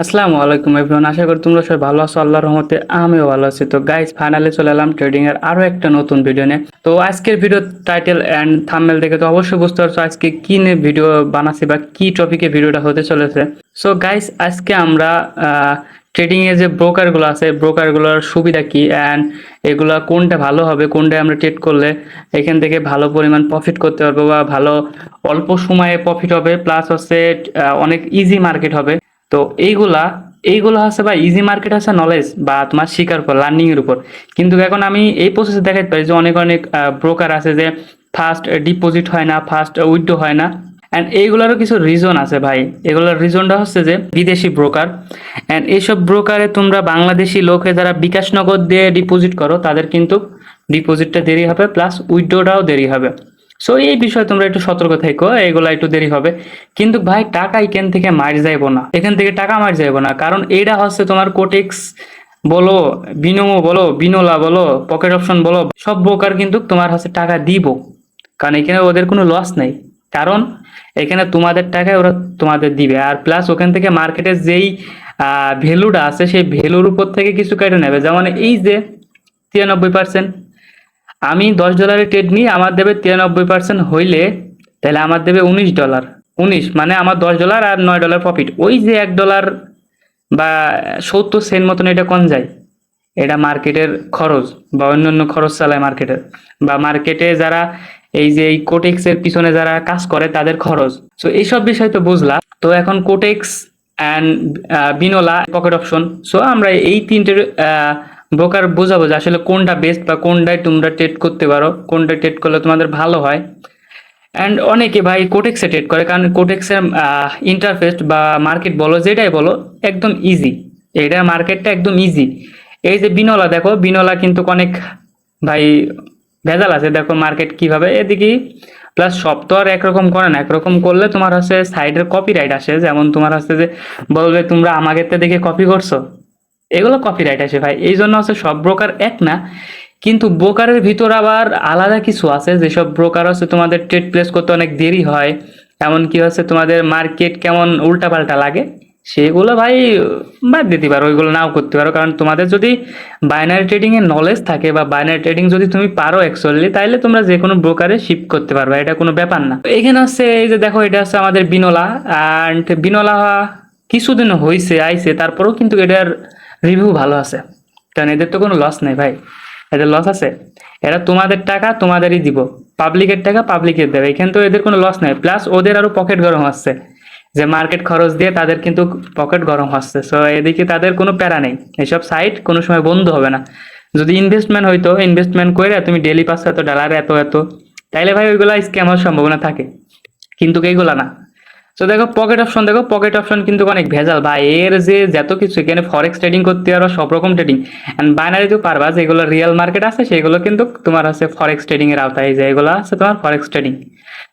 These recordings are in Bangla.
আসসালামু আলাইকুম এভরিওয়ান, আশা করি তোমরা সবাই ভালো আছো। আল্লাহর রহমতে আমিও ভালো আছি। তো গাইস, ফাইনালি চলে এলাম ট্রেডিং এর আরো একটা নতুন ভিডিও নিয়ে। তো আজকের ভিডিও টাইটেল এন্ড থাম্বনেল দেখে তো অবশ্যই বুঝতে পারছো আজকে কি নিয়ে ভিডিও বানাচ্ছি বা কি টপিকে ভিডিওটা হতে চলেছে। সো গাইস, আজকে আমরা ট্রেডিং এর যে ব্রোকার গুলো আছে, ব্রোকার গুলোর সুবিধা কি এন্ড এগুলা কোনটা ভালো হবে, কোনটা আমরা ট্রেড করলে এখান থেকে ভালো পরিমাণ প্রফিট করতে পারবো বা ভালো অল্প সময়ে প্রফিট হবে, প্লাস হচ্ছে অনেক ইজি মার্কেট হবে। তো এইগুলা এইগুলো হচ্ছে বা ইজি মার্কেট হচ্ছে নলেজ বা তোমার শিকার উপর, লার্নিং এর উপর। কিন্তু এখন আমি এই প্রসেসে দেখাতে পারি যে অনেক অনেক ব্রোকার আছে যে ফার্স্ট ডিপোজিট হয় না, ফার্স্ট উইথড্র হয় না। অ্যান্ড এইগুলোরও কিছু রিজন আছে ভাই। এগুলোর রিজনটা হচ্ছে যে বিদেশি ব্রোকার, অ্যান্ড এইসব ব্রোকারে তোমরা বাংলাদেশি লোকে যারা বিকাশ নগদ দিয়ে ডিপোজিট করো তাদের কিন্তু ডিপোজিটটা দেরি হবে, প্লাস উইথড্রটাও দেরি হবে। সো এই বিষয়ে তোমরা একটু সতর্ক থেকো, এগুলা একটু দেরি হবে। কিন্তু ভাই টাকা এখান থেকে মার যাইবো না, এখান থেকে টাকা মার যাইবো না, কারণ এইটা হচ্ছে তোমার কোটেক্স বলো, বিনোমো বলো, বিনোলা বলো, পকেট অপশন বলো, সব ব্রোকার কিন্তু তোমার হচ্ছে টাকা দিব। কারণ এখানে ওদের কোনো লস নেই, কারণ এখানে তোমাদের টাকায় ওরা তোমাদের দিবে। আর প্লাস ওখান থেকে মার্কেটের যেই ভ্যালুটা আছে সেই ভ্যালুর উপর থেকে কিছু কেটে নেবে। যেমন এই যে 93%, আমি $10 ট্রেড নিই, আমার দেবে 93% হইলে তাহলে আমার দেবে $19। 19 মানে আমার $10 আর $9 প্রফিট। ওই যে $1 বা 70 সেন্ট মতন, এটা কোন যায়? এটা মার্কেটের খরচ বা অন্যান্য খরচ চালায় মার্কেটের, বা মার্কেটে যারা এই যে এই কোটেক্স এর পিছনে যারা কাজ করে তাদের খরচ। তো এইসব বিষয় তো বুঝলা। তো এখন কোটেক্স অ্যান্ড বিনোলা, পকেট অপশন, সো আমরা এই তিনটের ব্রোকার বোঝাবো যে আসলে কোনটা বেস্ট বা কোনটায় তোমরা ট্রেড করতে পারো, কোনটা ট্রেড করলে তোমাদের ভালো হয়। অ্যান্ড অনেকে ভাই কোটেক্সে ট্রেড করে, কারণ কোটেক্সের ইন্টারফেস বা মার্কেট বলো যেটাই বলো একদম ইজি। এটা মার্কেটটা একদম ইজি। এই যে বিনলা দেখো, বিনলা কিন্তু অনেক ভাই ভেজাল আছে। দেখো মার্কেট কিভাবে এদিকে, প্লাস সব তো আর একরকম করে না। একরকম করলে তোমার হচ্ছে সাইডের কপিরাইট আসে, যেমন তোমার হচ্ছে যে বলবে তোমরা আমাকে দেখে কপি করছো, এগুলো কপিরাইট আসে ভাই। এই জন্য হচ্ছে সব ব্রোকার এক না। কিন্তু ব্রোকারের ভিতর আবার আলাদা কিছু আছে, যেসব ব্রোকার হচ্ছে তোমাদের ট্রেড প্লেস করতে অনেক দেরি হয়, এমন কি হচ্ছে তোমাদের মার্কেট কেমন উল্টাপাল্টা লাগে, সেগুলো ভাই বাদ দিতে পারো, ওইগুলো নাও করতে পারো। কারণ তোমাদের যদি বাইনারি ট্রেডিং এর নলেজ থাকে বা বাইনারি ট্রেডিং যদি তুমি পারো অ্যাকচুয়ালি, তাহলে তোমরা যে কোনো ব্রোকারে শিফট করতে পারবে, এটা কোনো ব্যাপার না। তো এখানে হচ্ছে এই যে দেখো, এটা হচ্ছে আমাদের বিনোলা। অ্যান্ড বিনোলা কিছুদিন হয়েছে আইছে, তারপরেও কিন্তু এটার রিভিউ ভালো আছে। কারণ এদের তো কোনো লস নেই ভাই। এদের লস আছে? এরা তোমাদের টাকা তোমাদেরই দিব, পাবলিকের টাকা পাবলিকের দেবে, এখানে তো এদের কোনো লস নেই। প্লাস ওদের আরো পকেট গরম হচ্ছে, যে মার্কেট খরচ দিয়ে তাদের কিন্তু পকেট গরম হচ্ছে। সো এদিকে তাদের কোনো প্যারা নেই, এসব সাইট কোনো সময় বন্ধ হবে না। যদি ইনভেস্টমেন্ট হইতো, ইনভেস্টমেন্ট করে তুমি ডেলি পাচ্ছ $100 এত এত, তাইলে ভাই ওইগুলা স্ক্যাম হওয়ার সম্ভাবনা থাকে। কিন্তু এইগুলা না। তো দেখো পকেট অপশন, দেখো পকেট অপশন কিন্তু অনেক ভেজাল ভাই। এর যে যত কিছু, এখানে ফরেক্স ট্রেডিং করতে পারো, সব রকম ট্রেডিং। এন্ড বাইনারিতেও পারবা, যেগুলো রিয়েল মার্কেট আছে সেগুলো কিন্তু তোমার আছে ফরেক্স ট্রেডিং এর আওতায়, যে এগুলো আছে তোমার ফরেক্স ট্রেডিং।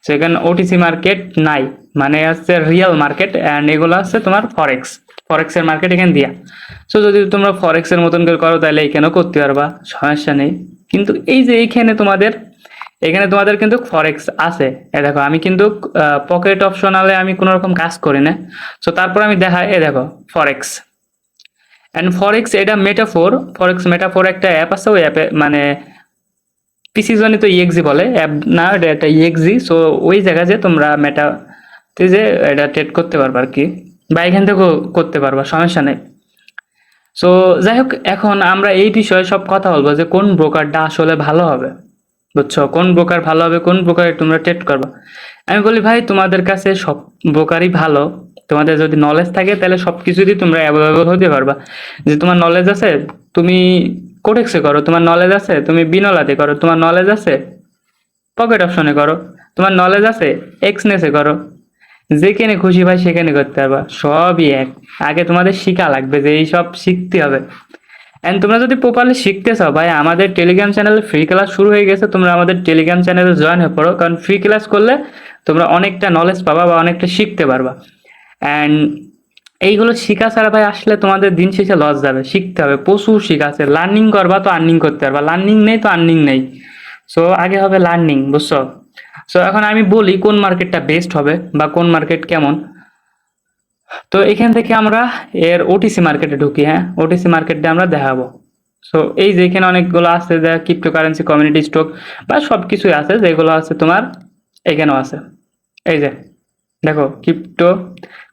সো এখানে ওটিসি মার্কেট নাই, মানে হচ্ছে রিয়েল মার্কেট, এন্ড এগুলো আছে তোমার ফরেক্স, ফরেক্সের মার্কেট এখানে দিয়া। সো যদি তোমরা ফরেক্সের মতন করে করো তাহলে এখানেও করতে পারবা, সমস্যা নেই। কিন্তু এই যে এইখানে তোমাদের, এখানে তোমাদের কিন্তু ফরেক্স আছে। এ দেখো আমি কিন্তু পকেট অপশনালে আমি কোনো রকম কাজ করি না। সো তারপর আমি দেখাই, এ দেখো ফরেক্স। এন্ড ফরেক্স এটা মেটাফোর, ফরেক্স মেটাফোর একটা অ্যাপ আছে, ওই অ্যাপে মানে পিসি জনে তো ইএক্সি বলে, অ্যাপ না এটা একটা ইএক্সি। সো ওই জায়গায় যে তোমরা মেটাতে যে এটা ট্রেড করতে পারবা আর কি, বা এখান থেকেও করতে পারবা, সমস্যা নেই। সো যাই হোক, এখন আমরা এই বিষয়ে সব কথা বলবো যে কোন ব্রোকারটা আসলে ভালো হবে। বুঝছো, কোন ব্রোকার ভালো হবে, কোন ব্রোকারে তোমরা ট্রেড করবা। আমি বলি ভাই তোমাদের কাছে সব ব্রোকারই ভালো। তোমাদের যদি নলেজ থাকে তাহলে সবকিছুতেই তোমরা অ্যাভেলেবল হতে পারবা। যে তোমার নলেজ আছে তুমি কোডেক্সে করো, তোমার নলেজ আছে তুমি বিনলাতে করো, তোমার নলেজ আছে পকেট অপশনে করো, তোমার নলেজ আছে এক্সনেসে করো, যেখানে খুশি ভাই সেখানে করতে পারবা, সবই এক। আগে তোমাদের শিখা লাগবে, যে এইসব শিখতে হবে। এন্ড তোমরা যদি প্রপারলি শিখতে চাও ভাই, আমাদের টেলিগ্রাম চ্যানেলে ফ্রি ক্লাস শুরু হয়ে গেছে, তোমরা আমাদের টেলিগ্রাম চ্যানেলে জয়েন হয়ে পড়ো। কারণ ফ্রি ক্লাস করলে তোমরা অনেকটা নলেজ পাবা বা অনেকটা শিখতে পারবা। অ্যান্ড এইগুলো শিখা ছাড়া ভাই আসলে তোমাদের দিন শেষে লস যাবে। শিখতে হবে, প্রচুর শিখা আছে। লার্নিং করবা তো আর্নিং করতে পারবা, লার্নিং নেই তো আর্নিং নেই। সো আগে হবে লার্নিং, বুঝছো? সো এখন আমি বলি কোন মার্কেটটা বেস্ট হবে বা কোন মার্কেট কেমন। তো এখান থেকে আমরা এর ওটিসি মার্কেটে ঢুকি। হ্যাঁ, ওটিসি মার্কেটে আমরা দেখাবো। সো এই যে এখানে অনেকগুলো আছে যে ক্রিপ্টোকারেন্সি কমিউনিটি স্টক বা সব কিছুই আছে যেগুলো আছে তোমার এখানেও আছে। এই যে দেখো ক্রিপ্টো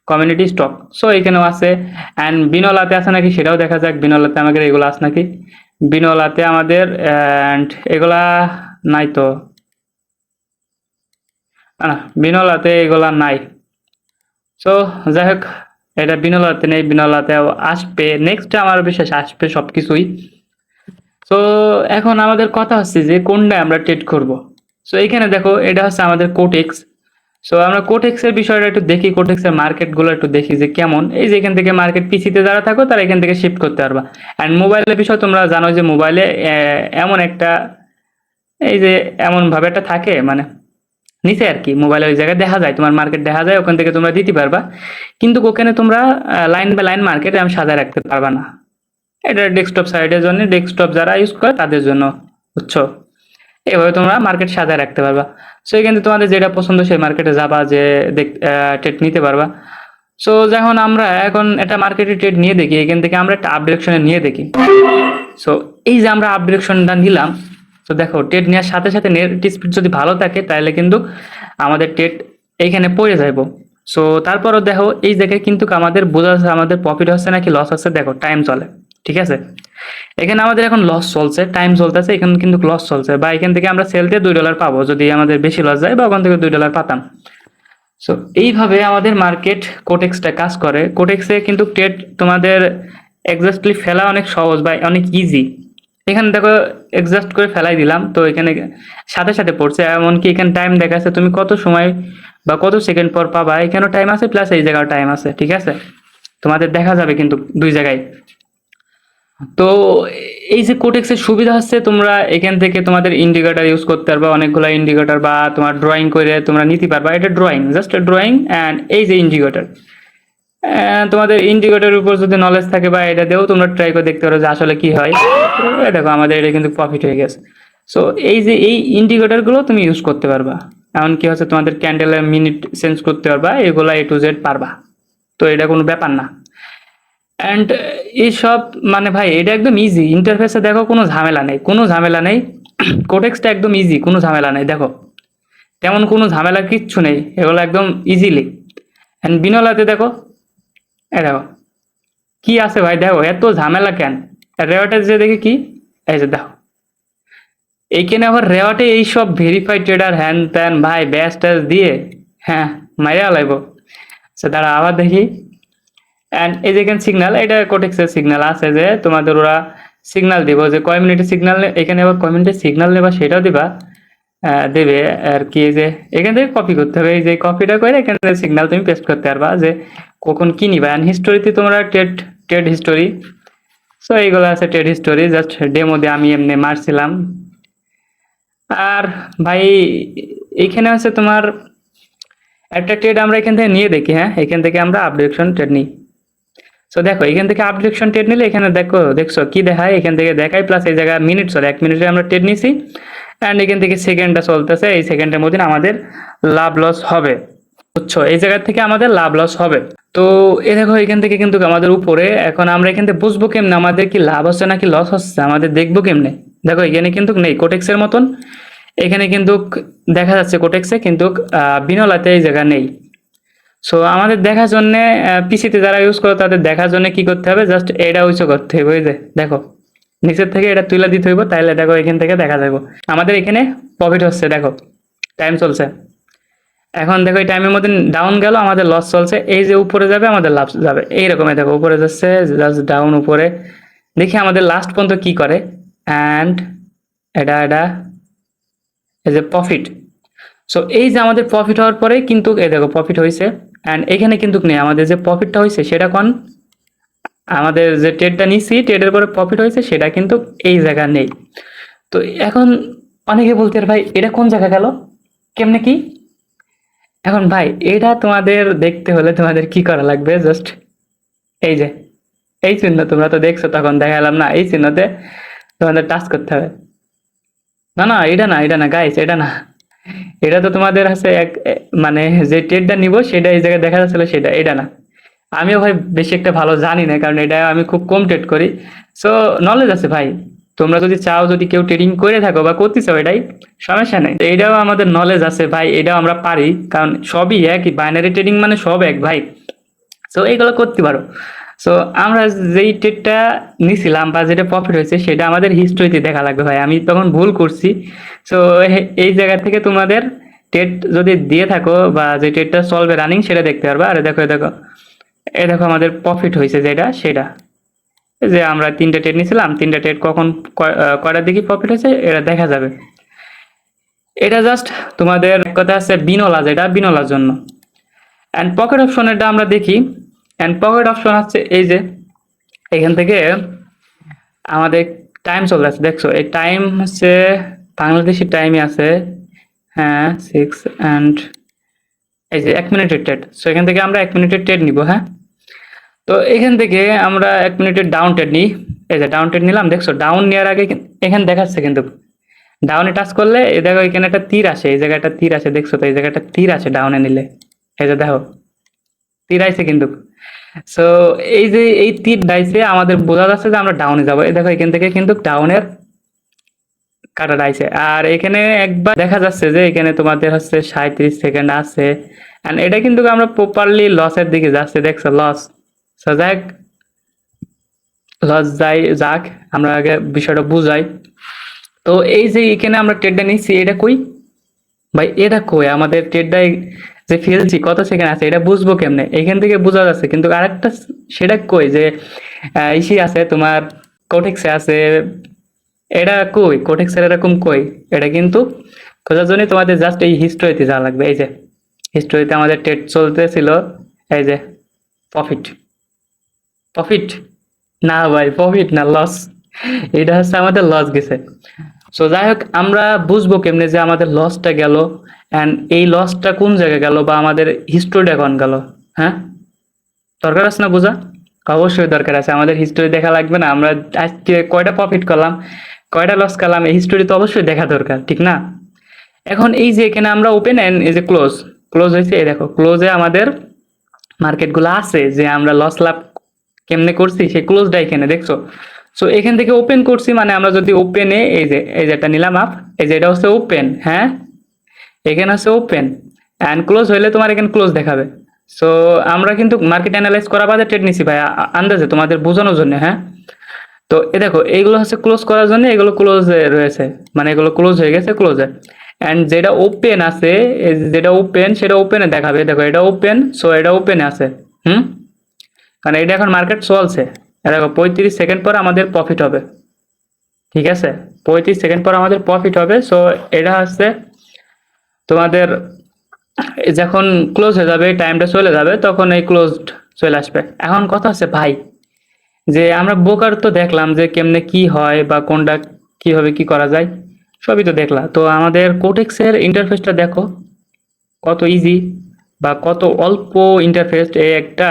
কমিউনিটি স্টক, সো এখানেও আছে। অ্যান্ড বিনলাতে আছে নাকি সেটাও দেখা যাক, বিনলাতে আমাদের এগুলো আছে নাকি। বিনলাতে আমাদের অ্যান্ড এগুলা নাই তো, না বিনলাতে এগুলা নাই। সো যাই হোক, এটা বিনলাতে নেই, বিনলাতেও আসবে, নেক্সট আমার বিশেষ আসবে সবকিছুই। সো এখন আমাদের কথা হচ্ছে যে কোনটা আমরা ট্রেড করব। সো এইখানে দেখো এটা হচ্ছে আমাদের কোটেক্স। সো আমরা কোটেক্সের বিষয়টা একটু দেখি, কোটেক্সের মার্কেটগুলো একটু দেখি যে কেমন। এই যে এখান থেকে মার্কেট পিসিতে যারা থাকো তারা এখান থেকে শিফট করতে পারবা। অ্যান্ড মোবাইলের বিষয় তোমরা জানো যে মোবাইলে এমন একটা, এই যে এমন ভাবে একটা থাকে মানে নিচে আর কি, মোবাইলে ওই জায়গায় দেখা যায় তোমার মার্কেট দেখা যায়, ওখান থেকে তোমরা দিতে পারবা। কিন্তু ওখানে তোমরা লাইন বাই লাইন মার্কেট আমি সাজায় রাখতে পারবা না। এটা ডেস্কটপ সাইডের জন্য, ডেস্কটপ যারা ইউজ করে তাদের জন্য, বুঝছো। এভাবে তোমরা মার্কেট সাজায় রাখতে পারবা। সো এখানে তোমাদের যেটা পছন্দ সেই মার্কেটে যাবা, যে ট্রেড নিতে পারবা। সো যখন আমরা এখন একটা মার্কেটে ট্রেড নিয়ে দেখি, এখান থেকে আমরা একটা আপ ডিরেকশনে নিয়ে দেখি। সো এই যে আমরা আপ ডিরেকশনটা নিলাম, তো দেখো ট্রেড নেওয়ার সাথে সাথে নেট স্পিড যদি ভালো থাকে তাহলে কিন্তু আমাদের ট্রেড এইখানে পড়ে যাইব। সো তারপরও দেখো এই জায়গায় কিন্তু আমাদের বোঝা যাচ্ছে আমাদের প্রফিট হচ্ছে নাকি লস হচ্ছে। দেখো টাইম চলে, ঠিক আছে, এখানে আমাদের এখন লস চলছে, টাইম চলতেছে, এখানে কিন্তু লস চলছে, বা এখান থেকে আমরা সেলতে $2 পাবো যদি আমাদের বেশি লস যায়, বা ওখান থেকে $2 পাতাম। সো এইভাবে আমাদের মার্কেট কোটেক্সটা কাজ করে। কোটেক্সে কিন্তু ট্রেড তোমাদের এক্সাক্টলি ফেলা অনেক সহজ বা অনেক ইজি। এখানে দেখো এক্সাস্ট করে ফেলাই দিলাম, তো এখানে সাথে সাথে পড়ছে। এমনকি এখানে টাইম দেখাচ্ছে তুমি কত সময় বা কত সেকেন্ড পর পাবা, এখানেও টাইম আছে, প্লাস এই জায়গাও টাইম আছে, ঠিক আছে, তোমাদের দেখা যাবে কিন্তু দুই জায়গায়। তো এই যে কোটেক্সের সুবিধা হচ্ছে তোমরা এখান থেকে তোমাদের ইন্ডিকেটর ইউজ করতে পারবা, অনেকগুলো ইন্ডিকেটর, বা তোমার ড্রয়িং করে তোমরা নিতে পারবা। এটা ড্রয়িং, জাস্ট ড্রয়িং। অ্যান্ড এই যে ইন্ডিকেটর, তোমাদের ইন্ডিকেটরের উপর যদি নলেজ থাকে বা এটা দিয়েও তোমরা ট্রাই করে দেখতে পারো যে আসলে কি হয়। দেখো আমাদের এটা কিন্তু প্রফিট হয়ে গেছে। সো এই যে এই ইন্ডিকেটরগুলো তুমি ইউজ করতে পারবা। এমনকি হচ্ছে তোমাদের ক্যান্ডেলের মিনিট চেঞ্জ করতে পারবা, এগুলা A to Z পারবা। তো এটা কোনো ব্যাপার না। অ্যান্ড এইসব মানে ভাই এটা একদম ইজি ইন্টারফেসে, দেখো কোনো ঝামেলা নেই, কোনো ঝামেলা নেই। কোটেক্সটা একদম ইজি, কোনো ঝামেলা নেই, দেখো তেমন কোনো ঝামেলা কিচ্ছু নেই, এগুলো একদম ইজিলি। অ্যান্ড বিনলাতে দেখো, এ দেখো কি আছে ভাই, দেখো এত ঝামেলা কেন। রেওয়াটে যে দেখি কি, এই যে দেখো এইখানে আবার রেওয়াটে এইসব ভেরিফাইড ট্রেডার হ্যান ত্যান ভাই ব্যাস ট্যাস দিয়ে, হ্যাঁ মাইরা লাইব। সে দাঁড়া আবার দেখি। অ্যান্ড এই যে এখানে সিগন্যাল, এটা কোটেক্সের সিগন্যাল আছে যে তোমাদের ওরা সিগন্যাল দিব যে কয় মিনিটের সিগন্যাল, এখানে আবার কয় মিনিটের সিগন্যাল নেবা সেটাও দিবা, দেবে আর কি। যে এখান থেকে কপি করতে হবে, এই যে কপিটা করে এখানে সিগন্যাল তুমি পেস্ট করতে পারবা যে কখন কি নিবা। অ্যান্ড হিস্টোরিতে তোমরা ট্রেড ট্রেড হিস্টোরি, সো এইগুলো আছে ট্রেড হিস্টোরি, জাস্ট ডেমো দিয়ে আমি এমনি মারছিলাম। আর ভাই এইখানে আছে তোমার একটা ট্রেড আমরা এখান থেকে নিয়ে দেখি। হ্যাঁ, এখান থেকে আমরা আপডেশন ট্রেড নিই। সো দেখো এখান থেকে আপডেশন ট্রেড নিলে এখানে দেখো, দেখছো কি দেখায়, এখান থেকে দেখায় প্লাস এই জায়গায় মিনিট চলে, 1 মিনিটে আমরা ট্রেড নিছি। অ্যান্ড এখান থেকে সেকেন্ডটা চলতেছে, এই সেকেন্ডের মধ্যে আমাদের লাভ লস হবে, বুঝছো, এই জায়গা থেকে আমাদের লাভ লস হবে। তো এ দেখো এখান থেকে কিন্তু আমাদের উপরে, এখন আমরা এখান থেকে বুঝবো কেমনে আমাদের কি লাভ হচ্ছে নাকি লস হচ্ছে, আমাদের দেখবো কেমনে। দেখো এখানে কিন্তু নেই কোটেক্সের মতন, এখানে কিন্তু দেখা যাচ্ছে কোটেক্সে, কিন্তু বিনলাতে এই জায়গা নেই। সো আমাদের দেখার জন্য পিসিতে যারা ইউজ করে তাদের দেখার জন্য কি করতে হবে, জাস্ট এটা উঁচু করতে হবে, ওই যে দেখো নিচের থেকে এটা তুলে দিতে হইব, তাইলে দেখো এখান থেকে দেখা যাবে আমাদের এখানে প্রফিট হচ্ছে। দেখো টাইম চলছে, এখন দেখো এই টাইমের মধ্যে ডাউন গেল, আমাদের লস চলছে, এই যে উপরে যাবে আমাদের লাভ যাবে, এইরকম দেখো উপরে যাচ্ছে, জাস্ট ডাউন উপরে। দেখি আমাদের লাস্ট পর্যন্ত কি করে। অ্যান্ড এটা এটা এই যে প্রফিট। সো এই যে আমাদের প্রফিট হওয়ার পরে কিন্তু এই দেখো প্রফিট হয়েছে। অ্যান্ড এখানে কিন্তু নেই আমাদের যে প্রফিটটা হয়েছে সেটা কোন, আমাদের যে ট্রেডটা নিচ্ছি ট্রেডের পরে প্রফিট হয়েছে সেটা কিন্তু এই জায়গা নেই। তো এখন অনেকে বলতে ভাই এটা কোন জায়গা গেল, কেমনে কি। এখন ভাই এটা তোমাদের দেখতে হলে তোমাদের কি করা লাগবে, জাস্ট এই যে এই চিহ্ন তোমরা তো দেখছো তখন দেখালাম না, এই চিহ্নতে তোমাদের টাচ করতে হবে। না না এটা না, এটা না গাইস, এটা না, এটা তো তোমাদের আছে এক মানে যে ট্রেডটা নিব সেটা এই জায়গায় দেখা যাচ্ছিল সেটা, এটা না। আমিও ভাই বেশি একটা ভালো জানি না, কারণ এটা আমি খুব কম ট্রেড করি। সো নলেজ আছে ভাই, তোমরা যদি চাও, যদি কেউ ট্রেডিং করে থাকো বা করতে চাও, এটাই সমস্যা নেই। তো এটাও আমাদের নলেজ আছে ভাই, এটাও আমরা পারি, কারণ সবই একই, বাইনারি ট্রেডিং মানে সব এক ভাই। সো এইগুলো করতে পারো। সো আমরা যেই ট্রেডটা নিছিলাম বা যেটা প্রফিট হয়েছে সেটা আমাদের হিস্ট্রিতে দেখা লাগবে ভাই, আমি তখন ভুল করছি। সো এই জায়গা থেকে তোমাদের ট্রেড যদি দিয়ে থাকো বা যে ট্রেডটা চলবে রানিং সেটা দেখতে পারবা। আর দেখো দেখো, এই দেখো আমাদের প্রফিট হয়েছে যেটা সেটা, এই যে আমরা 3টা ট্রেড নিয়েছিলাম, 3টা ট্রেড কখন কয়টার দিকে প্রফিট হয়েছে এটা দেখা যাবে। এটা জাস্ট তোমাদের কথা আছে বিনোলা, যেটা বিনোলার জন্য। অ্যান্ড পকেট অপশন এটা আমরা দেখি। অ্যান্ড পকেট অপশন হচ্ছে এই যে এখান থেকে আমাদের টাইম চলে আসছে, দেখছো এই টাইম হচ্ছে বাংলাদেশি টাইমে আছে, হ্যাঁ 6 অ্যান্ড এই যে 1 মিনিটের ট্রেড। সো এখান থেকে আমরা 1 মিনিটের ট্রেড নিব, হ্যাঁ। তো এখান থেকে আমরা 1 মিনিটের ডাউন ট্রেড নিই। এই যে ডাউন ট্রেড নিলাম, দেখছো ডাউন নেওয়ার আগে এখানে দেখাচ্ছে কিন্তু ডাউনে টাচ করলে এই দেখো এখানে একটা তীর আসে, এই জায়গায় একটা তীর আসে, দেখছো তো এই জায়গায় একটা তীর আসে ডাউনে নিলে, এই যে দেখো তীর আইছে কিন্তু। সো এই যে এই তীর ডাইছে আমাদের বোঝা যাচ্ছে যে আমরা ডাউনে যাবো, এই দেখো এখান থেকে কিন্তু ডাউনের কাটা আইছে। আর এখানে একবার দেখা যাচ্ছে যে এখানে তোমাদের হচ্ছে 37 সেকেন্ড আছে, এন্ড এটা কিন্তু আমরা প্রপারলি লসের দিকে যাচ্ছে, দেখছো লস। সো যাক, লস যাই যাক, আমরা আগে বিষয়টা বুঝাই। তো এই যে এখানে আমরা ট্রেডটা নিচ্ছি, এটা কই ভাই, এটা কই আমাদের ট্রেডটা যে ফেলছি কত সেকেন্ড আছে এটা বুঝবো কেমনে? এখান থেকে বোঝা যাচ্ছে, কিন্তু আরেকটা সেটা কই যে ইসি আছে তোমার, কোটেক্সে আছে, এটা কই কোটেক্সের এরকম কই? এটা কিন্তু খোঁজার জন্য তোমাদের জাস্ট এই হিস্ট্রিতে যাওয়া লাগবে। এই যে হিস্ট্রিতে আমাদের ট্রেড চলতেছিল, এই যে প্রফিট, প্রফিট না ভাই, প্রফিট না, লস। এটা হচ্ছে আমাদের লস গেছে। সো যাই হোক, আমরা বুঝবো কেমনে যে আমাদের লসটা গেল, এন্ড এই লসটা কোন জায়গায় গেল বা আমাদের হিস্ট্রিটা কোন গেল? হ্যাঁ, দরকার আছে না বোঝা? অবশ্যই দরকার আছে, আমাদের হিস্ট্রি দেখা লাগবে না? আমরা আজকে কয়টা প্রফিট করলাম, কয়টা লস করলাম, এই হিস্ট্রি তো অবশ্যই দেখা দরকার, ঠিক না? এখন এই যে এখানে আমরা ওপেন এন্ড এই যে ক্লোজ, ক্লোজ হয়েছে, এই দেখো ক্লোজে আমাদের মার্কেটগুলো আছে যে আমরা লস লাভ কেমনে করছি, সেই ক্লোজটা এখানে দেখছো। সো এখান থেকে ওপেন করছি, মানে আমরা যদি ওপেনে এই যে এটা নিলাম আপ, এই যে এটা হচ্ছে ওপেন, হ্যাঁ এখানে হচ্ছে ওপেন, অ্যান্ড ক্লোজ হইলে তোমার এখানে ক্লোজ দেখাবে। সো আমরা কিন্তু মার্কেট অ্যানালাইজ করা বাদে ট্রেড নিছি ভাই, আন্দাজে তোমাদের বোঝানোর জন্য, হ্যাঁ। তো এ দেখো এইগুলো হচ্ছে ক্লোজ করার জন্য, এগুলো ক্লোজে রয়েছে, মানে এগুলো ক্লোজ হয়ে গেছে ক্লোজে। অ্যান্ড যেটা ওপেন আছে, যেটা ওপেন সেটা ওপেনে দেখাবে, দেখো এটা ওপেন, সো এটা ওপেনে আছে। হুম, কারণ এটা এখন মার্কেট চলছে। দেখো 35 সেকেন্ড পর আমাদের প্রফিট হবে, ঠিক আছে, 35 সেকেন্ড পর আমাদের প্রফিট হবে। সো এটা হচ্ছে তোমাদের যখন ক্লোজ হয়ে যাবে, টাইমটা চলে যাবে, তখন এই ক্লোজড চলে আসবে। এখন কথা হচ্ছে ভাই, যে আমরা ব্রোকার তো দেখলাম যে কেমনে কি হয় বা কোনটা কিভাবে কি করা যায়, সবই তো দেখলাম। তো আমাদের কোটেক্সের ইন্টারফেসটা দেখো কত ইজি বা কত অল্প ইন্টারফেস এই একটা।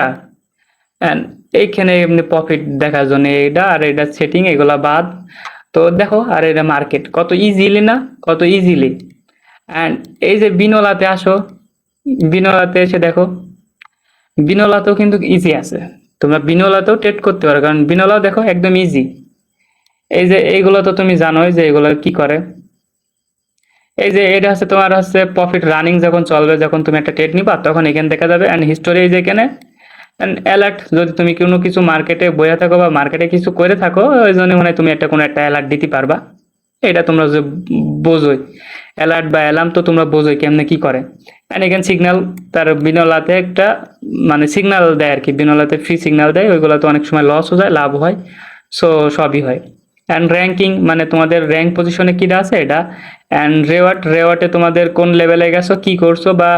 And এইখানে এমনি প্রফিট দেখার জন্য এটা আর এটা সেটিং এগুলা বাদ। তো দেখো, আর এটা মার্কেট কত ইজিলি না, কত ইজিলি। অ্যান্ড এই যে বিনোলাতে আসো, বিনোলাতে এসে দেখো, বিনোলাতেও কিন্তু ইজি আছে, তোমরা বিনোলাতেও ট্রেড করতে পারো, কারণ বিনোলাও দেখো একদম ইজি। এই যে এইগুলো তো তুমি জানোই যে এগুলো কি করে। এই যে এটা হচ্ছে তোমার হচ্ছে প্রফিট রানিং যখন চলবে, যখন তুমি একটা ট্রেড নিবা তখন এখানে দেখা যাবে। অ্যান্ড হিস্টোরি এই যে এখানে অ্যালার্ট, যদি তুমি কোনো কিছু মার্কেটে বইয়া থাকো বা মার্কেটে কিছু করে থাকো, ওই জন্য মানে তুমি একটা কোনো একটা অ্যালার্ট দিতে পারবা। এটা তোমরা যে বোঝোই, অ্যালার্ট বা অ্যালার্ম তো তোমরা বোঝোই কেমনে কি করে। অ্যান্ড এখানে সিগন্যাল, তার বিনোলাতে একটা মানে সিগন্যাল দেয় আর কি, বিনোলাতে ফ্রি সিগন্যাল দেয়, ওইগুলো তো অনেক সময় লস হয়ে যায়, লাভ হয়। সো সবই হয়। অ্যান্ড র্যাঙ্কিং মানে তোমাদের র্যাঙ্ক পজিশনে কিটা আছে এটা। অ্যান্ড রেওয়ার্ড, রেওয়ার্ডে তোমাদের কোন লেভেলে গেছো, কি করছো, বা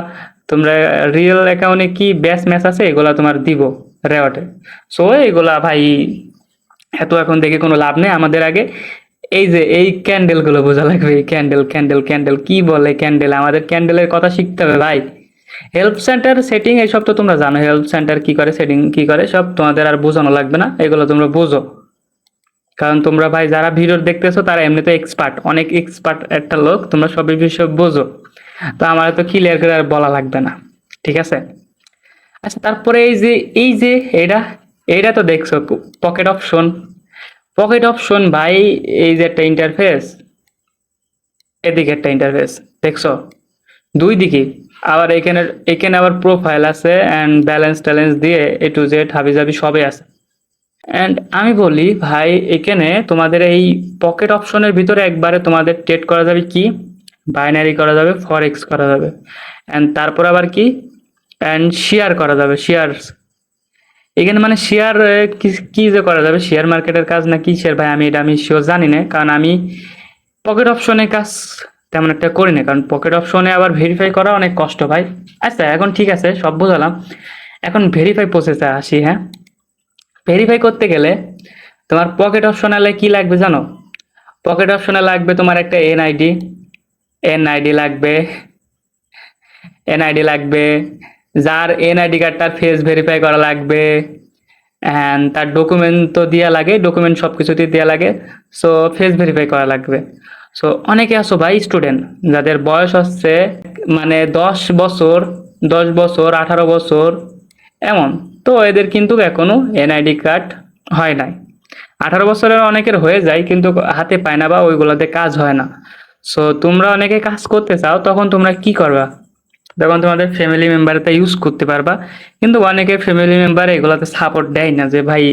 তোমরা রিয়েল অ্যাকাউন্টে কি ব্যাচ ম্যাচ আছে, এগুলা তোমার দিব রেওয়ার্ডে। সো এগুলা ভাই এত এখন দেখে কোনো লাভ নেই, আমাদের আগে এই যে এই ক্যান্ডেল গুলো বোঝা লাগবে। এই ক্যান্ডেল ক্যান্ডেল ক্যান্ডেল কি বলে, ক্যান্ডেল, আমাদের ক্যান্ডেলের কথা শিখতে হবে ভাই। হেল্প সেন্টার সেটিং এইসব তো তোমরা জানো, হেল্প সেন্টার কি করে, সেটিং কি করে, সব তোমাদের আর বোঝানো লাগবে না, এগুলো তোমরা বোঝো। কারণ তোমরা ভাই যারা ভিডিও দেখতেছো তারা এমনিতে এক্সপার্ট, অনেক এক্সপার্ট একটা লোক, তোমরা সবই বিষয় বোঝো। তো আমার তো ক্লিয়ার করে আর বলা লাগবে না, ঠিক আছে। আচ্ছা, তারপরে এই যে এটা এটা তো দেখছো, পকেট অপশন। পকেট অপশন ভাই, এই যে একটা ইন্টারফেস, এদিকে একটা ইন্টারফেস দেখছো, দুই দিকে। আবার এখানে এখানে আবার প্রোফাইল আছে এন্ড ব্যালেন্স ট্যালেন্স দিয়ে A to Z হাবিজাবি সবই আছে। এন্ড আমি বলি ভাই, এখানে তোমাদের এই পকেট অপশনের ভিতরে একবারে তোমাদের ট্রেড করা যাবে কি, বাইনারি করা যাবে, ফরেক্স করা যাবে, এন্ড তারপর আবার কি, এন্ড শেয়ার করা যাবে, শেয়ার। এখানে মানে শেয়ার কি কি যে করা যাবে, শেয়ার মার্কেটের কাজ না কি শেয়ার ভাই, আমি শিওর জানি না, কারণ আমি পকেট অপশনে কাজ তেমন একটা করি না, কারণ পকেট অপশনে আবার ভেরিফাই করা অনেক কষ্ট ভাই। আচ্ছা এখন ঠিক আছে, সব বুঝালাম। এখন ভেরিফাই প্রসেসে আসি। হ্যাঁ, ভেরিফাই করতে গেলে তোমার পকেট অপশনালে কি লাগবে জানো? পকেট অপশনে লাগবে তোমার একটা এনআইডি, এনআইডি লাগবে, এনআইডি লাগবে, যার এনআইডি কার্ড তার ফেস ভেরিফাই করা লাগবে, অ্যান্ড তার ডকুমেন্ট তো দেওয়া লাগে, ডকুমেন্ট সব কিছুতেই দেওয়া লাগে। সো ফেস ভেরিফাই করা লাগবে। সো অনেকে আছো ভাই স্টুডেন্ট, যাদের বয়স হচ্ছে মানে 10 বছর, 10 বছর, 18 বছর এমন, তো এদের কিন্তু এখনো এনআইডি কার্ড হয় নাই। 18 বছরের অনেকের হয়ে যায় কিন্তু হাতে পায় না বা ওইগুলোতে কাজ হয় না। সো তোমরা অনেকে কাজ করতে চাও, তখন তোমরা কি করবা? তখন তোমাদের ফ্যামিলি মেম্বারটা ইউজ করতে পারবা। কিন্তু অনেকে ফ্যামিলি মেম্বার এগুলাতে সাপোর্ট দেয় না, যে ভাই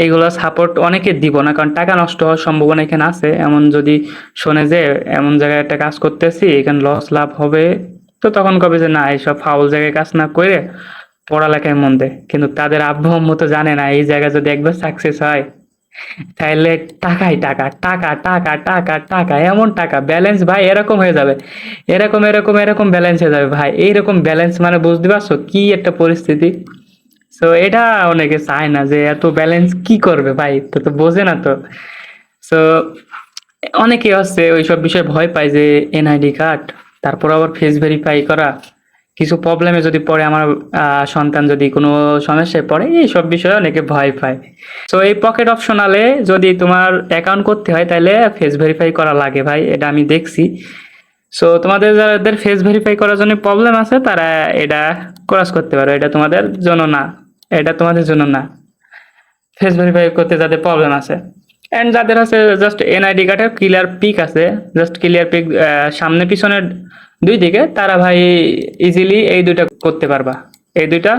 এইগুলো সাপোর্ট অনেকে দিব না, কারণ টাকা নষ্ট হওয়ার সম্ভাবনা এখানে আছে। এমন যদি শোনে যে এমন জায়গায় একটা কাজ করতেছি, এখানে লস লাভ হবে, তো তখন কবে যে না, এইসব ফাউল জায়গায় কাজ না করে পড়ালেখায় মন দেয়। কিন্তু তাদের আব্বু আম্মু তো জানে না, এই জায়গায় যদি একবার সাকসেস হয় তাহলে টাকাই টাকা, টাকা টাকা টাকা টাকা, এমন টাকা ব্যালেন্স ভাই এরকম হয়ে যাবে, এরকম এরকম এরকম ব্যালেন্স হয়ে যাবে ভাই। এইরকম ব্যালেন্স মানে বুঝতে পারছো কি একটা পরিস্থিতি? সো এটা অনেকে চায় না, যে এত ব্যালেন্স কি করবে ভাই, তো তো বোঝে না তো। সো অনেকে হচ্ছে ওইসব বিষয়ে ভয় পায়, যে এনআইডি কার্ড, তারপর আবার ফেস ভেরিফাই করা, কিছু প্রবলেমে যদি পড়ে আমার সন্তান যদি কোনো সমস্যায় পড়ে, এইসব বিষয়ে অনেকে ভয় পায়। সো এই পকেট অপশনালে যদি তোমার অ্যাকাউন্ট করতে হয় তাহলে ফেস ভেরিফাই করা লাগে ভাই, এটা আমি দেখছি। সো তোমাদের যাদের ফেস ভেরিফাই করার জন্য প্রবলেম আছে, তারা এটা ক্রস করতে পারো, এটা তোমাদের জন্য না, এটা তোমাদের জন্য না। ফেস ভেরিফাই করতে যাদের প্রবলেম আছে, এন্ড যাদের আছে জাস্ট এনআইডি কার্ডের ক্লিয়ার পিক আছে, জাস্ট ক্লিয়ার পিক সামনে পিছনের দুই দিকে, তারা ভাই ইজিলি এই দুইটা করতে পারবা, এই দুইটা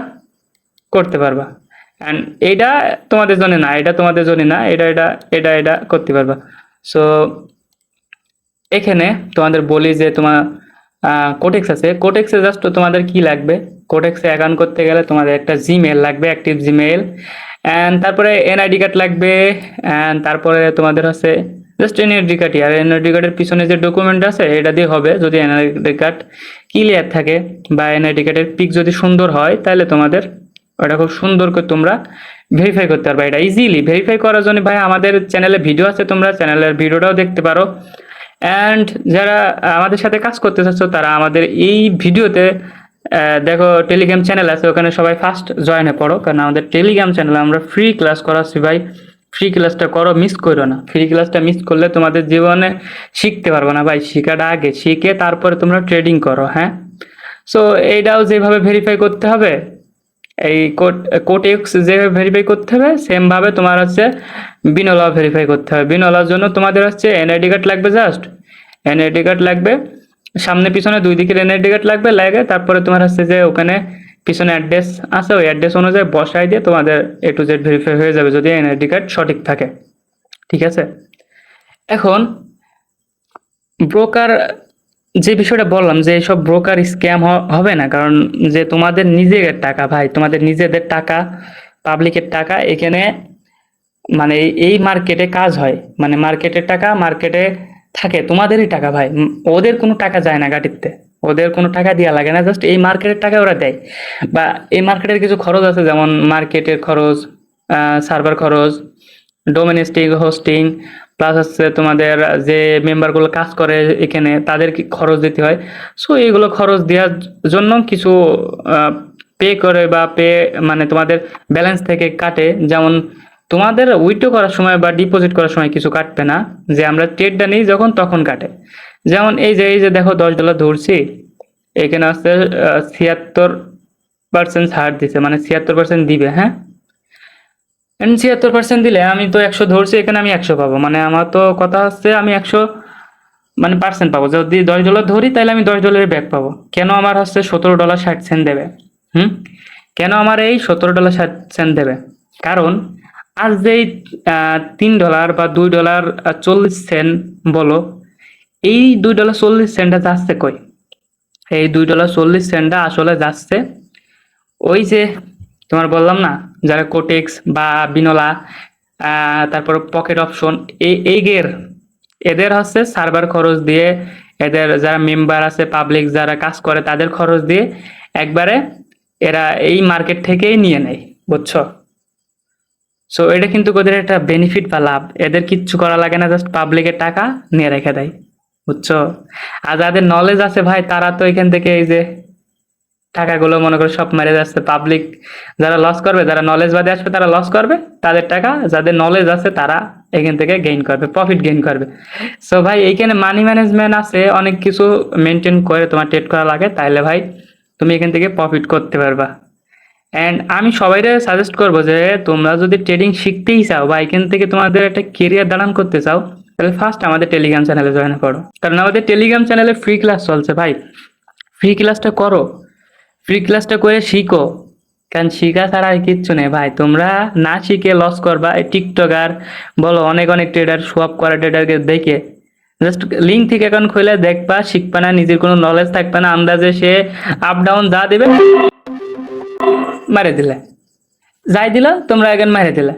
করতে পারবা। এন্ড এইটা তোমাদের জন্য না, এটা তোমাদের জন্য না, এটা এটা এটা এটা করতে পারবা। সো এখানে তোমাদের বলি যে তোমার কোটেক্স আছে, কোটেক্সে জাস্ট তোমাদের কি লাগবে, কোটেক্সে অ্যাকাউন্ট করতে গেলে তোমাদের একটা জিমেল লাগবে, অ্যাক্টিভ জিমেল, অ্যান্ড তারপরে এনআইডি কার্ড লাগবে, অ্যান্ড তারপরে তোমাদের হচ্ছে জাস্ট এনআইডি কার্ডই, আর এনআইডি কার্ডের পিছনে যে ডকুমেন্ট আছে এটা দিয়ে হবে, যদি এনআইডি কার্ড ক্লিয়ার থাকে বা এনআইডি কার্ডের পিক যদি সুন্দর হয়, তাহলে তোমাদের ওটা খুব সুন্দর করে তোমরা ভেরিফাই করতে পারবে। এটা ইজিলি ভেরিফাই করার জন্য ভাই আমাদের চ্যানেলে ভিডিও আছে, তোমরা চ্যানেলের ভিডিওটাও দেখতে পারো। অ্যান্ড যারা আমাদের সাথে কাজ করতে চাচ্ছ, তারা আমাদের এই ভিডিওতে দেখো টেলিগ্রাম চ্যানেল আছে, ওখানে সবাই ফার্স্ট জয়েনে পড়ো, কারণ আমাদের টেলিগ্রাম চ্যানেলে আমরা ফ্রি ক্লাস করাচ্ছি ভাই। ফ্রি ক্লাসটা করো, মিস করো না। ফ্রি ক্লাসটা মিস করলে তোমাদের জীবনে শিখতে পারবো না ভাই, শিখাটা আগে, শিখে তারপরে তোমরা ট্রেডিং করো। হ্যাঁ, সো এইটাও যেভাবে ভেরিফাই করতে হবে, এই কোটেক্স যেভাবে ভেরিফাই করতে হবে, সেম ভাবে তোমার হচ্ছে বিনলাও ভেরিফাই করতে হবে। বিনলার জন্য তোমাদের হচ্ছে এনআইডি কার্ড লাগবে, জাস্ট এনআইডি কার্ড লাগবে, সামনে পিছনে দুই দিকের এনআইডি কার্ড লাগবে, লাগে তারপরে তোমার হচ্ছে যে ওখানে পিছনে অ্যাড্রেস আছে, ওই অ্যাড্রেস অনুযায়ী বসাই দিয়ে তোমাদের A to Z ভেরিফাই হয়ে যাবে, যদি এনআইডি কার্ড সঠিক থাকে। ঠিক আছে, এখন ব্রোকার যে বিষয়টা বললাম, যে এইসব ব্রোকার স্ক্যাম হবে না, কারণ যে তোমাদের নিজের টাকা ভাই, তোমাদের নিজেদের টাকা, পাবলিকের টাকা এখানে, মানে এই মার্কেটে কাজ হয়, মানে মার্কেটের টাকা মার্কেটে থাকে, তোমাদেরই টাকা ভাই, ওদের কোনো টাকা যায় না গাড়িতে, ওদের কোনো টাকা দেওয়া লাগে না, জাস্ট এই মার্কেটের টাকা ওরা দেয়। বা এই মার্কেটের কিছু খরচ আছে, যেমন মার্কেটের খরচ, সার্ভার খরচ, ডোমেস্টিক হোস্টিং, প্লাস হচ্ছে তোমাদের যে মেম্বারগুলো কাজ করে এখানে, তাদের কি খরচ দিতে হয়। সো এইগুলো খরচ দেওয়ার জন্য কিছু পে করে, বা পে মানে তোমাদের ব্যালেন্স থেকে কাটে। যেমন তোমাদের উইথড্র করার সময় বা ডিপোজিট করার সময় কিছু কাটবে না, যে আমরা ট্রেডটা নিই যখন তখন কাটে। যেমন এই যে দেখো $10 ধরছি, এখানে আছে 76 পার্সেন্ট ছাড় দিছে, মানে 76% দিবে। হ্যাঁ, 76% দিলে আমি তো 100 ধরছি, এখানে আমি 100 পাবো, মানে আমার তো কথা হচ্ছে আমি 100 মানে পার্সেন্ট পাবো। যদি $10 ধরি তাহলে আমি $10 ব্যাক পাবো। কেন আমার হচ্ছে $17.60 দেবে? হুম, কেন আমার এই $17.60 দেবে? কারণ আজ যেই $3 বা $2.40 বলো, এই $2.40 যাচ্ছে কই? এই $2.40 আসলে যাচ্ছে ওই যে তোমার বললাম না, যারা কোটেক্স বা বিনলা, তারপর পকেট অপশন, এদের হচ্ছে সার্ভার খরচ দিয়ে, এদের যারা মেম্বার আছে পাবলিক যারা কাজ করে তাদের খরচ দিয়ে একবারে এরা এই মার্কেট থেকেই নিয়ে নেয়, বুঝছো? সো এটা কিন্তু ওদের একটা বেনিফিট বা লাভ, এদের কিচ্ছু করা লাগে না, জাস্ট পাবলিকের টাকা নিয়ে রেখে দেয়, বুঝছো? আর যাদের নলেজ আছে ভাই, তারা তো এখান থেকে এই যে টাকাগুলো মনে করো সব মেরে যাচ্ছে। পাবলিক যারা লস করবে, যারা নলেজ বাদে আসবে তারা লস করবে তাদের টাকা, যাদের নলেজ আছে তারা এখান থেকে গেইন করবে, প্রফিট গেইন করবে। সো ভাই এইখানে মানি ম্যানেজমেন্ট আছে, অনেক কিছু মেনটেন করে তোমার ট্রেড করা লাগে, তাইলে ভাই তুমি এখান থেকে প্রফিট করতে পারবা। অ্যান্ড আমি সবাইকে সাজেস্ট করবো যে তোমরা যদি ট্রেডিং শিখতেই চাও বা এখান থেকে তোমাদের একটা কেরিয়ার দাঁড়ান করতে চাও, তাহলে ফার্স্ট আমাদের টেলিগ্রাম চ্যানেলে জয়েন করো, কারণ আমাদের টেলিগ্রাম চ্যানেলে ফ্রি ক্লাস চলছে ভাই। ফ্রি ক্লাসটা করো, ফ্রি ক্লাসটা করে শিখো, কারণ শিখা ছাড়া আর কিচ্ছু নেই ভাই। তোমরা না শিখে লস করবা। এই টিকটকার বলো, অনেক অনেক ট্রেডার, সোয়াপ করা ট্রেডারকে দেখে জাস্ট লিঙ্ক থেকে অ্যাকাউন্ট খুলে দেখবা, শিখবা না, নিজের কোনো নলেজ থাকবে না, আন্দাজে সে আপ ডাউন যা দেবে মারে দিলে, যাই দিল তোমরা এখন মারে দিলে।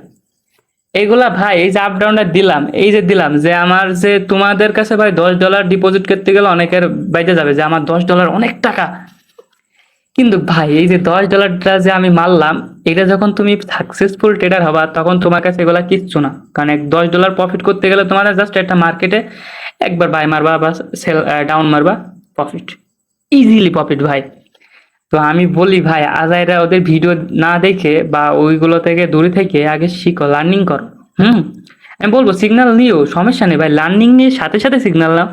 এইগুলা ভাই, এই যে আপ ডাউনটা দিলাম, এই যে দিলাম যে আমার যে তোমাদের কাছে ভাই $10 ডিপোজিট করতে গেলে অনেকের বাইতে যাবে যে আমার $10 অনেক টাকা, কিন্তু ভাই এই যে $10 যে আমি মারলাম, এটা যখন তুমি সাকসেসফুল ট্রেডার হবা তখন তোমার কাছে এগুলা কিচ্ছু না। কারণ $10 প্রফিট করতে গেলে তোমার জাস্ট একটা মার্কেটে একবার বাই মারবা বা সেল ডাউন মারবা, প্রফিট, ইজিলি প্রফিট ভাই। তো আমি বলি ভাই, আজাইরা ওদের ভিডিও না দেখে বা ওইগুলো থেকে দূরে থেকে আগে শিখো, লার্নিং করো। হুম, আমি বলবো সিগন্যাল নিও, সমস্যা নেই ভাই, লার্নিং নিয়ে সাথে সাথে সিগন্যাল নাও,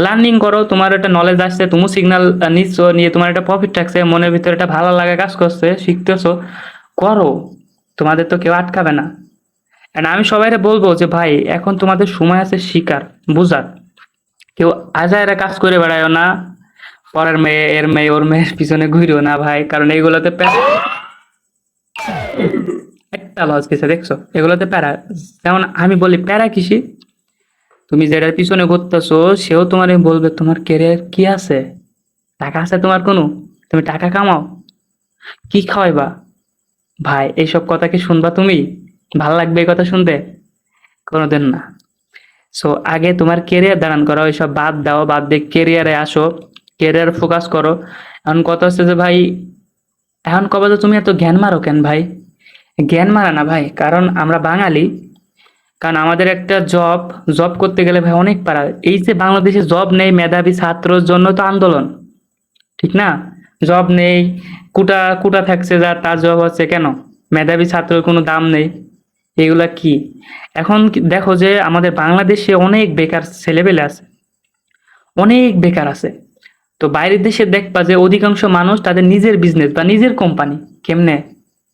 লার্নিং করো, তোমার একটা নলেজ আসছে, তুমি সিগন্যাল নিচ্ছ, নিয়ে তোমার একটা প্রফিট থাকছে, মনের ভিতরে একটা ভালো লাগা কাজ করছে, শিখতেছো, করো, তোমাদের তো কেউ আটকাবে না। And আমি সবাইকে বলবো যে ভাই এখন তোমাদের সময় আছে শিকার, বুঝার, কেউ আজাইরা কাজ করে বেড়ায়ও না, পরের মেয়ে, এর মেয়ে, ওর মেয়ের পিছনে ঘুরিও না ভাই, কারণ এইগুলোতে একটা লস গেছে দেখছো, এগুলোতে প্যারা। যেমন আমি বলি প্যারা কিসি, তুমি যেটার পিছনে ঘুরতেছো সেও তোমার বলবে তোমার ক্যারিয়ার কি আছে, টাকা আছে তোমার কোনো, তুমি টাকা কামাও, কি খাওয়াইবা? ভাই এইসব কথা কি শুনবা তুমি? ভাল লাগবে এই কথা শুনতে? কোনোদিন না। সো আগে তোমার কেরিয়ার দাঁড়ান করো, ওইসব বাদ দাও, বাদ দিয়ে কেরিয়ারে আসো, কেরিয়ার ফোকাস করো। এখন কথা হচ্ছে যে ভাই, এখন কবে তো তুমি এত জ্ঞান মারো কেন ভাই? জ্ঞান মারা না ভাই, কারণ আমরা বাঙালি, কারণ আমাদের একটা জব, জব করতে গেলে ভাই অনেক পারা। এই যে বাংলাদেশে জব নেই, মেধাবী ছাত্রর জন্য তো আন্দোলন, ঠিক না? জব নেই, কুটা কুটা থাকছে, যার তার জব হচ্ছে কেন? মেধাবী ছাত্রের কোনো দাম নেই, এগুলা কি? এখন দেখো যে আমাদের বাংলাদেশে অনেক বেকার ছেলেপেলে আছে, অনেক বেকার আছে। তো বাইরের দেশে দেখবা যে অধিকাংশ মানুষ তাদের নিজের বিজনেস বা নিজের কোম্পানি, কেমনে?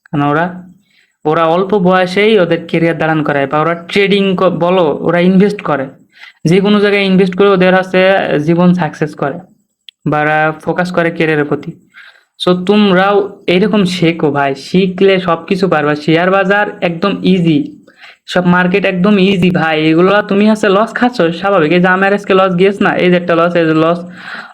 কারণ ওরা ওরা অল্প বয়সেই ওদের কেরিয়ার দাঁড়ান করায়, বা ওরা ট্রেডিং বলো, ওরা ইনভেস্ট করে, যে কোনো জায়গায় ইনভেস্ট করে ওদের হচ্ছে জীবন সাকসেস করে, বা ওরা ফোকাস করে কেরিয়ারের প্রতি। সো তোমরাও এইরকম শেখো ভাই, শিখলে সবকিছু পারবা। শেয়ার বাজার একদম ইজি, সব মার্কেট একদম ইজি ভাই। এগুলো তুমি হচ্ছে লস খাচ্ছ স্বাভাবিক, এই যে আমার আজকে লস গিয়েছে না, এই যে একটা লস, এই যে লস,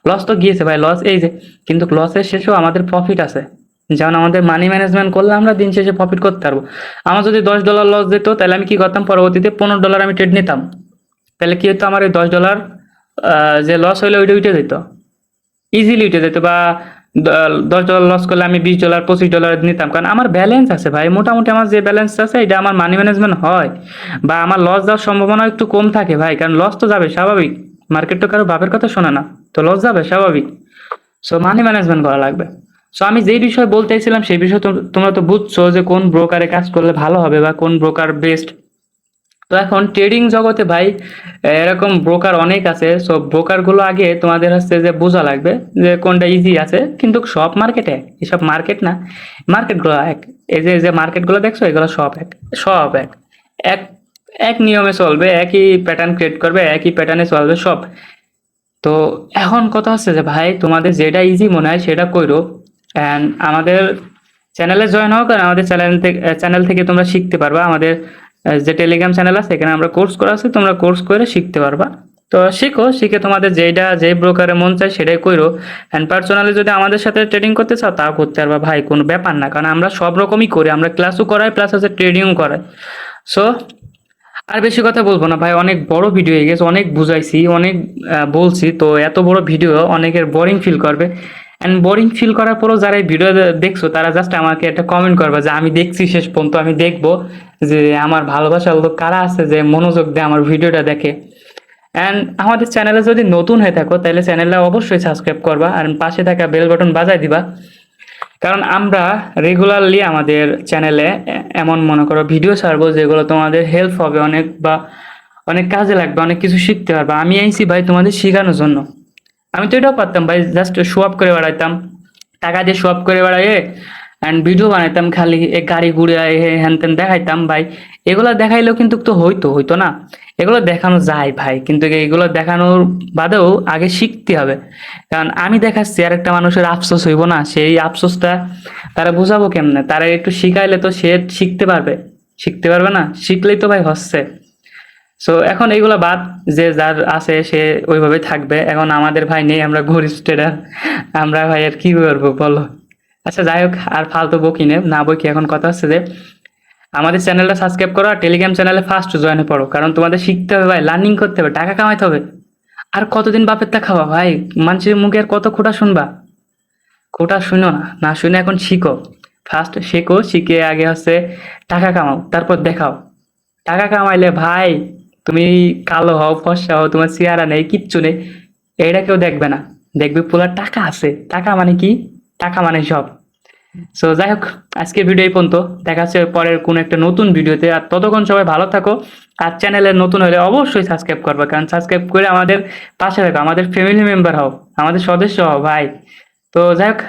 লস তো গিয়েছে ভাই, লস এই যে, কিন্তু লসের শেষেও আমাদের প্রফিট আছে। যেমন আমাদের মানি ম্যানেজমেন্ট করলে আমরা দিন শেষে প্রফিট করতে পারবো। আমার যদি $10 লস যেত, তাহলে আমি কি করতাম, পরবর্তীতে $15 আমি ট্রেড নিতাম, তাহলে কি হতো, আমার ওই $10 যে লস হইলে ওইটা উঠে যেত, ইজিলি উঠে যেত। বা $10 লস করলে আমি $20 $25 নিতাম, কারণ আমার ব্যালেন্স আছে ভাই, মোটামুটি আমার যে ব্যালেন্স আছে এটা আমার মানি ম্যানেজমেন্ট হয়, বা আমার লস যাওয়ার সম্ভাবনা একটু কম থাকে ভাই, কারণ লস তো যাবে স্বাভাবিক, মার্কেট তো কারো বাপের কথা শোনে না, তো লস যাবে স্বাভাবিক। সো মানি ম্যানেজমেন্ট করা লাগবে। সো আমি যেই বিষয় বলতে চাইছিলাম সেই বিষয় তোমরা তো বুঝছো যে কোন ব্রোকারে কাজ করলে ভালো হবে বা কোন ব্রোকার বেস্ট। তো এখন ট্রেডিং জগতে ভাই এরকম ব্রোকার অনেক আছে। সো ব্রোকার গুলো আগে তোমাদের হচ্ছে যে বোঝা লাগবে যে কোনটা ইজি আছে, কিন্তু সব মার্কেটে এসব মার্কেট না, মার্কেট গুলো এক। এই যে যে মার্কেট গুলো দেখছো এগুলো সব এক, সব এক, এক এক নিয়মে চলবে, একই প্যাটার্ন ক্রিয়েট করবে, একই প্যাটার্নে চলবে সব। তো এখন কথা হচ্ছে যে ভাই তোমাদের যেটা ইজি মনে হয় সেটা কইরো। অ্যান্ড আমাদের চ্যানেলে জয়েন হোক, আর আমাদের চ্যানেল থেকে তোমরা শিখতে পারবা। আমাদের যে টেলিগ্রাম চ্যানেল আছে সেখানে আমরা কোর্স করা আছে, তোমরা কোর্স করে শিখতে পারবা। তো শিখো, শিখে তোমাদের যেটা যে ব্রোকারে মন চায় সেটাই কইরো। অ্যান্ড পার্সোনালি যদি আমাদের সাথে ট্রেডিং করতে চাও তাও করতে পারবা ভাই, কোনো ব্যাপার না, কারণ আমরা সব রকমই করি, আমরা ক্লাসও করাই প্লাস হচ্ছে ট্রেডিংও করাই। সো আর বেশি কথা বলবো না ভাই, অনেক বড় ভিডিও হয়ে গেছে, অনেক বুঝাইছি, অনেক বলছি। তো এত বড় ভিডিও অনেকের বোরিং ফিল করবে। অ্যান্ড বোরিং ফিল করার পরও যারা এই ভিডিও দেখছো তারা জাস্ট আমাকে একটা কমেন্ট করবে যে আমি দেখছি শেষ পর্যন্ত, আমি দেখবো যে আমার ভালোবাসার লোক কারা আছে যে মনোযোগ দিয়ে আমার ভিডিওটা দেখে। অ্যান্ড আমাদের চ্যানেলে যদি নতুন হয়ে থাকো তাহলে চ্যানেলটা অবশ্যই সাবস্ক্রাইব করবা, আর পাশে থাকা বেল বাটন বাজায় দিবা। কারণ আমরা রেগুলারলি আমাদের চ্যানেলে এমন মনে করো ভিডিও ছাড়বো যেগুলো তোমাদের হেল্প হবে অনেক, বা অনেক কাজে লাগবে, অনেক কিছু শিখতে পারবে। আমি আইছি ভাই তোমাদের শেখানোর জন্য। আমি তো এটাও পারতাম ভাই জাস্ট শো আপ করে বেড়াইতাম, টাকা দিয়ে শো আপ করে বেড়াইয়ে অ্যান্ড ভিডিও বানাইতাম, খালি এ গাড়ি ঘুরে হ্যান ত্যান দেখাইতাম ভাই। এগুলো দেখাইলেও কিন্তু তো হইতো হইতো না, এগুলো দেখানো যায় ভাই, কিন্তু এগুলো দেখানোর বাদেও আগে শিখতে হবে। কারণ আমি দেখাচ্ছি আর একটা মানুষের আফসোস হইব না, সেই আফসোসটা তারা বুঝাবো কেমনে? তারা একটু শিখাইলে তো সে শিখতে পারবে, শিখতে পারবে না? শিখলেই তো ভাই হচ্ছে। সো এখন এইগুলা বাদ, যে যার আছে সে ওইভাবে থাকবে। এখন আমাদের ভাই নেই, আমরা গরিব স্টুডেন্ট, আমরা ভাই আর কি করবো বলো। আচ্ছা যাই হোক, আর ফালতু বকি না বকি, এখন কথা হচ্ছে যে আমাদের চ্যানেলটা সাবস্ক্রাইব করো, আর টেলিগ্রাম চ্যানেলে ফার্স্ট জয়েনে পড়ো, কারণ তোমাদের শিখতে হবে ভাই, লার্নিং করতে হবে, টাকা কামাইতে হবে। আর কতদিন বাপের তা খাওয়া ভাই, মানুষের মুখে আর কত খোটা শুনবা? খোটা শুনো না, না শুনে এখন শিখো। ফার্স্ট শেখো, শিখে আগে হচ্ছে টাকা কামাও, তারপর দেখাও। টাকা কামাইলে ভাই তুমি কালো হও, ফর্সা হও, তোমার চেহারা নেই, কিচ্ছু নেই, এটা কেউ দেখবে না। দেখবে পোলার টাকা আছে, টাকা মানে কি, টাকা মানে সব। সো যাই হোক, আজকের ভিডিও এই পর্যন্ত, দেখা হচ্ছে পরের কোন একটা নতুন ভিডিওতে। আর ততক্ষণ সবাই ভালো থাকো। আর চ্যানেলে নতুন হলে অবশ্যই সাবস্ক্রাইব করবে, কারণ সাবস্ক্রাইব করে আমাদের পাশে থাকো, আমাদের ফ্যামিলি মেম্বার হও, আমাদের সদস্য হও ভাই। তো যাই হোক।